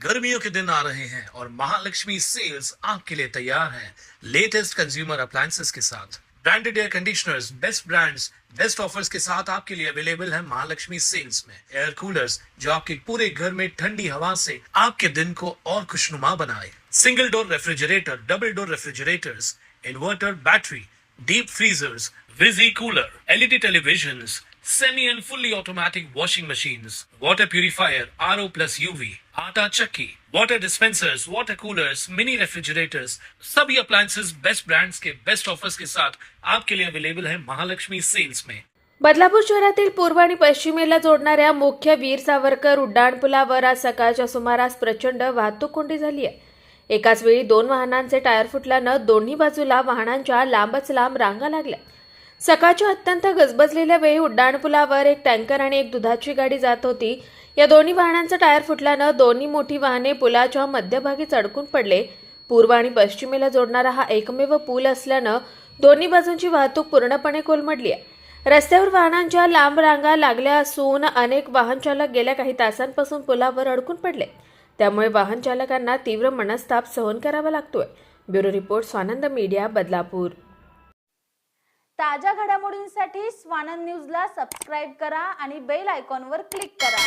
गर्मियों के दिन आ रहे हैं और महालक्ष्मी सेल्स आपके लिए तैयार है लेटेस्ट कंज्यूमर अप्लायंसेस के साथ। Branded air conditioners, best brands, best offers के साथ आपके लिए अवेलेबल है महालक्ष्मी सेल्स में। एयर कूलर्स जो आपके पूरे घर में ठंडी हवा से आपके दिन को और खुशनुमा बनाए। Single door refrigerator, double door refrigerators, inverter battery, deep freezers, विजी cooler, LED televisions, semi and fully automatic washing machines, water purifier, RO plus UV, आटा चक्की, water dispensers, water coolers, mini refrigerators, सभी appliances बेस्ट ब्रांड्स के best offers के साथ आपके लिए available है Mahalakshmi sales में। बदलापूर शहरातील पूर्व आणि पश्चिमेला जोडणाऱ्या मुख्य वीर सावरकर उड्डाणपुलावर आज सकाळच्या सुमारास प्रचंड वाहतूक कोंडी झाली आहे। एकाच वेळी 2 वाहनांचे टायर फुटल्यानं दोन्ही बाजूला वाहनांच्या लांबच लांब रांगा लागल्या। सकाळच्या अत्यंत गजबजलेल्या वेळी उड्डाणपुलावर एक टँकर आणि एक दुधाची गाडी जात होती। या दोन्ही वाहनांचं टायर फुटल्यानं दोन्ही मोठी वाहने पुलाच्या मध्यभागीच अडकून पडले। पूर्व आणि पश्चिमेला जोडणारा हा एकमेव पूल असल्यानं दोन्ही बाजूंची वाहतूक पूर्णपणे कोलमडली आहे। रस्त्यावर वाहनांच्या लांब रांगा लागल्या असून अनेक वाहन चालक गेल्या काही तासांपासून पुलावर अडकून पडले। त्यामुळे वाहन चालकांना तीव्र मनस्ताप सहन करावा लागतोय। Bureau report, Swanand media, Badlapur. ताज्या घडामोडींसाठी स्वानंद न्यूजला सबस्क्राइब करा आणि बेल आयकॉनवर क्लिक करा।